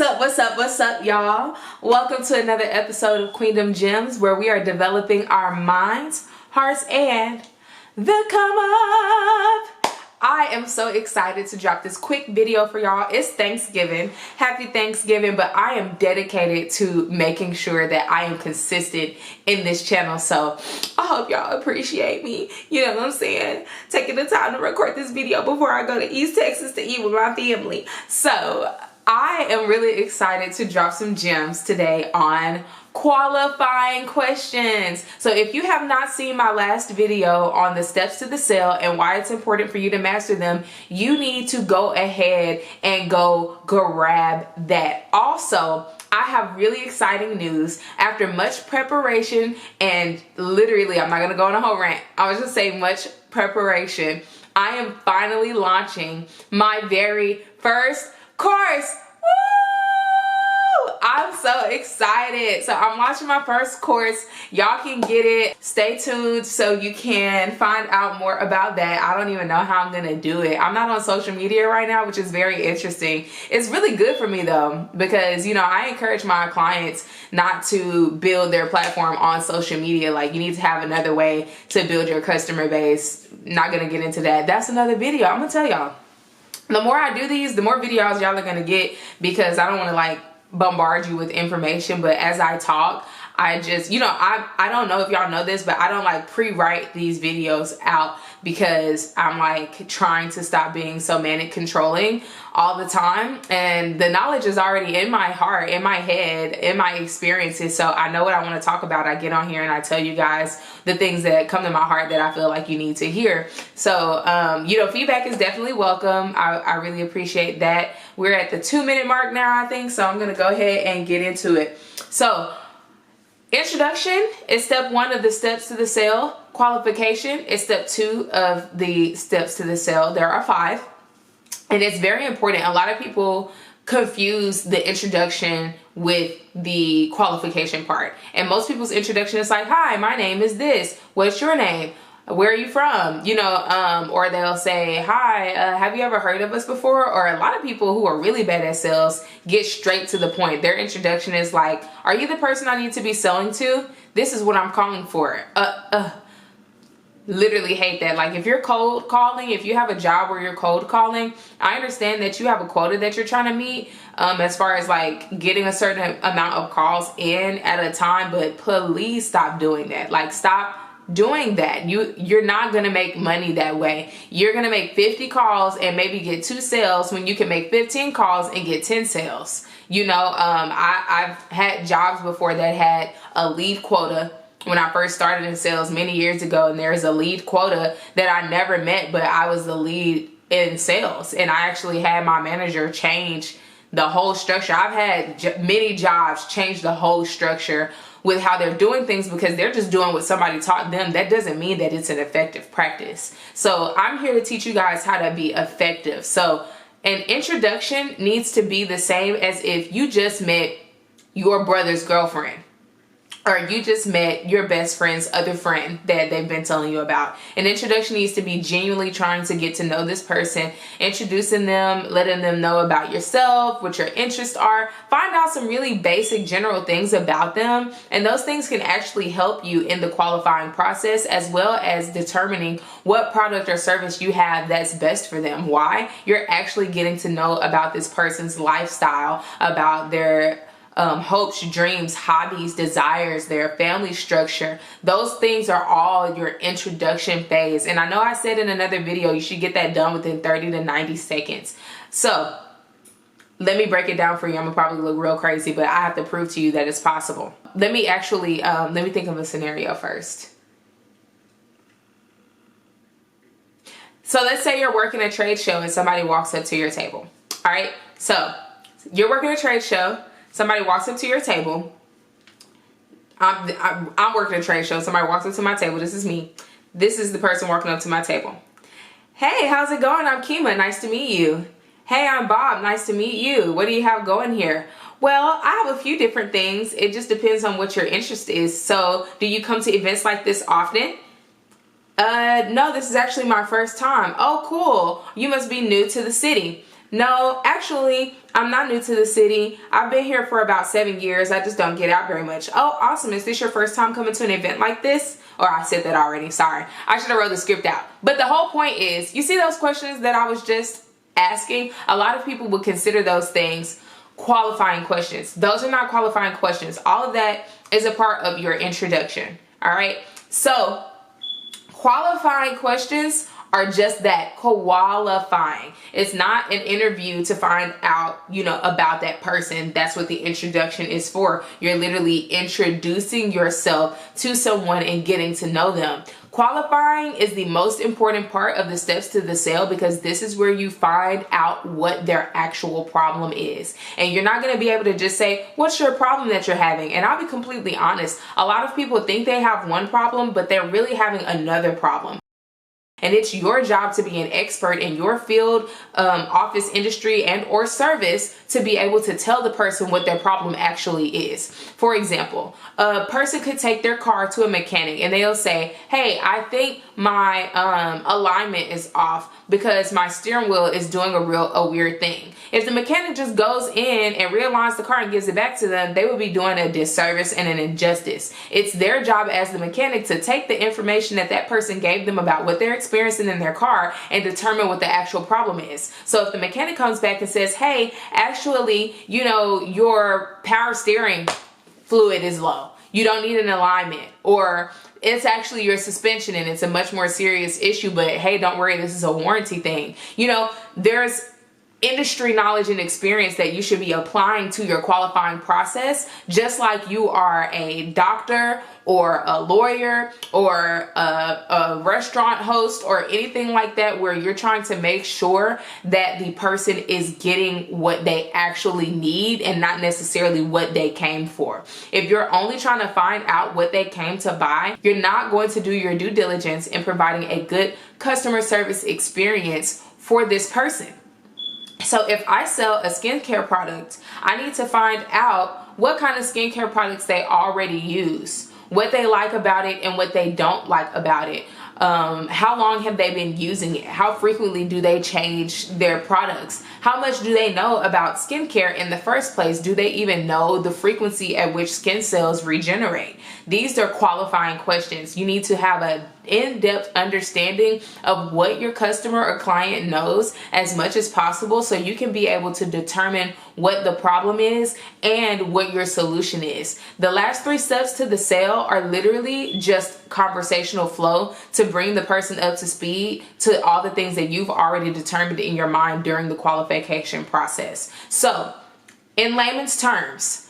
What's up, y'all? Welcome to another episode of Queendom Gems, where we are developing our minds, hearts, and the come up. I am so excited to drop this quick video for y'all. It's Thanksgiving. Happy Thanksgiving, but I am dedicated to making sure that I am consistent in this channel. So I hope y'all appreciate me. You know what I'm saying? Taking the time to record this video before I go to East Texas to eat with my family. So I am really excited to drop some gems today on qualifying questions. So if you have not seen my last video on the steps to the sale and why it's important for you to master them, you need to go ahead and go grab that. Also, I have really exciting news. After much preparation and literally, I'm not gonna go on a whole rant. I was just saying much preparation. I am finally launching my very first course. Woo! I'm so excited. So I'm launching my first course. Y'all can get it. Stay tuned so you can find out more about that. I don't even know how I'm gonna do it. I'm not on social media right now, which is very interesting. It's really good for me though, because you know, I encourage my clients not to build their platform on social media. Like, you need to have another way to build your customer base. Not gonna get into that. That's another video. I'm gonna tell y'all. The more I do these, the more videos y'all are gonna get, because I don't want to like bombard you with information, but as I talk, I just, you know, I don't know if y'all know this, but I don't like pre-write these videos out, because I'm like trying to stop being so manic controlling all the time, and the knowledge is already in my heart, in my head, in my experiences. So I know what I want to talk about. I get on here and I tell you guys the things that come to my heart that I feel like you need to hear. So you know, feedback is definitely welcome. I really appreciate that. We're at the 2-minute mark now, I think, so I'm gonna go ahead and get into it. So introduction is step 1 of the steps to the sale. Qualification is step 2 of the steps to the sale. There are 5. And it's very important. A lot of people confuse the introduction with the qualification part. And most people's introduction is like, hi, my name is this. What's your name? Where are you from? You know, or they'll say, hi, have you ever heard of us before? Or a lot of people who are really bad at sales get straight to the point. Their introduction is like, are you the person I need to be selling to? This is what I'm calling for. Literally hate that. Like, if you're cold calling, if you have a job where you're cold calling, I understand that you have a quota that you're trying to meet as far as like getting a certain amount of calls in at a time, but please stop doing that. Like, stop doing that. You're not gonna make money that way. You're gonna make 50 calls and maybe get 2 sales when you can make 15 calls and get 10 sales. You know, I've had jobs before that had a lead quota when I first started in sales many years ago, and there's a lead quota that I never met, but I was the lead in sales, and I actually had my manager change the whole structure. I've had many jobs change the whole structure with how they're doing things, because they're just doing what somebody taught them. That doesn't mean that it's an effective practice. So I'm here to teach you guys how to be effective. So an introduction needs to be the same as if you just met your brother's girlfriend, or you just met your best friend's other friend that they've been telling you about. An introduction needs to be genuinely trying to get to know this person, introducing them, letting them know about yourself, what your interests are, find out some really basic general things about them, and those things can actually help you in the qualifying process, as well as determining what product or service you have that's best for them. Why? You're actually getting to know about this person's lifestyle, about their hopes, dreams, hobbies, desires, their family structure. Those things are all your introduction phase. And I know I said in another video, you should get that done within 30 to 90 seconds. So let me break it down for you. I'm gonna probably look real crazy, but I have to prove to you that it's possible. Let me actually, let me think of a scenario first. So let's say you're working a trade show and somebody walks up to your table. All right, so you're working a trade show. Somebody walks up to your table. I'm working a trade show. Somebody walks up to my table. This is me. This is the person walking up to my table. Hey, how's it going? I'm Kima. Nice to meet you. Hey, I'm Bob. Nice to meet you. What do you have going here? Well, I have a few different things. It just depends on what your interest is. So, do you come to events like this often? No, this is actually my first time. Oh, cool. You must be new to the city. No, actually, I'm not new to the city. I've been here for about 7 years. I just don't get out very much. Oh, awesome. Is this your first time coming to an event like this? Or I said that already. Sorry. I should have wrote the script out. But the whole point is, you see those questions that I was just asking? A lot of people would consider those things qualifying questions. Those are not qualifying questions. All of that is a part of your introduction. All right. So qualifying questions are just that, qualifying. It's not an interview to find out, about that person. That's what the introduction is for. You're literally introducing yourself to someone and getting to know them. Qualifying is the most important part of the steps to the sale, because this is where you find out what their actual problem is. And you're not going to be able to just say, what's your problem that you're having? And I'll be completely honest. A lot of people think they have one problem, but they're really having another problem. And it's your job to be an expert in your field, office, industry, and or service to be able to tell the person what their problem actually is. For example, a person could take their car to a mechanic and they'll say, hey, I think my alignment is off because my steering wheel is doing a weird thing. If the mechanic just goes in and realigns the car and gives it back to them, they would be doing a disservice and an injustice. It's their job as the mechanic to take the information that that person gave them about what they're experiencing in their car and determine what the actual problem is. So if the mechanic comes back and says, hey, actually, your power steering fluid is low, you don't need an alignment, or it's actually your suspension and it's a much more serious issue, but hey, don't worry, this is a warranty thing. There's industry knowledge and experience that you should be applying to your qualifying process, just like you are a doctor or a lawyer or a restaurant host or anything like that, where you're trying to make sure that the person is getting what they actually need and not necessarily what they came for. If you're only trying to find out what they came to buy, you're not going to do your due diligence in providing a good customer service experience for this person. So if I sell a skincare product, I need to find out what kind of skincare products they already use, what they like about it and what they don't like about it. How long have they been using it? How frequently do they change their products? How much do they know about skincare in the first place? Do they even know the frequency at which skin cells regenerate? These are qualifying questions. You need to have an in-depth understanding of what your customer or client knows as much as possible, so you can be able to determine what the problem is and what your solution is. The last 3 steps to the sale are literally just conversational flow to bring the person up to speed to all the things that you've already determined in your mind during the qualification process. So, in layman's terms,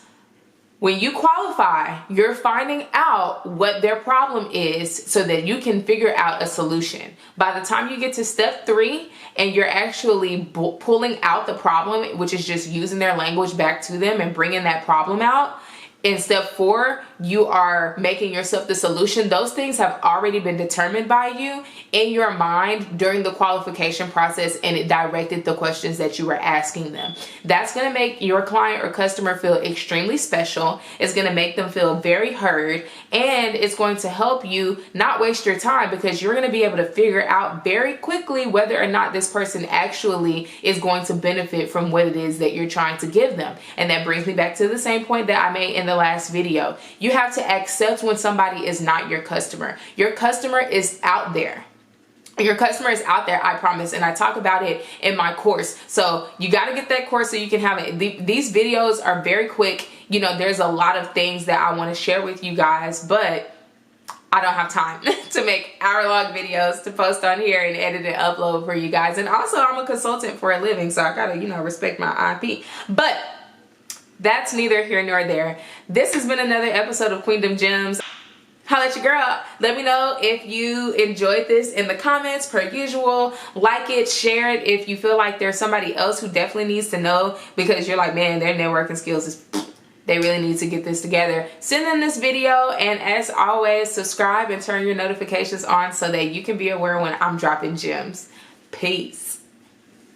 when you qualify, you're finding out what their problem is so that you can figure out a solution. By the time you get to step 3 and you're actually pulling out the problem, which is just using their language back to them and bringing that problem out, in step 4, you are making yourself the solution. Those things have already been determined by you in your mind during the qualification process, and it directed the questions that you were asking them. That's going to make your client or customer feel extremely special. It's going to make them feel very heard, and it's going to help you not waste your time, because you're going to be able to figure out very quickly whether or not this person actually is going to benefit from what it is that you're trying to give them. And that brings me back to the same point that I made in the last video. You have to accept when somebody is not your customer. Your customer is out there. Your customer is out there, I promise, and I talk about it in my course. So you got to get that course so you can have it. These videos are very quick. There's a lot of things that I want to share with you guys, but I don't have time to make hour-long videos to post on here and edit and upload for you guys. And also, I'm a consultant for a living, so I gotta, respect my IP. But that's neither here nor there. This has been another episode of Queendom Gems. Holla at your girl. Let me know if you enjoyed this in the comments, per usual. Like it, share it if you feel like there's somebody else who definitely needs to know, because you're like, man, their networking skills is, they really need to get this together. Send them this video, and as always, subscribe and turn your notifications on so that you can be aware when I'm dropping gems. Peace.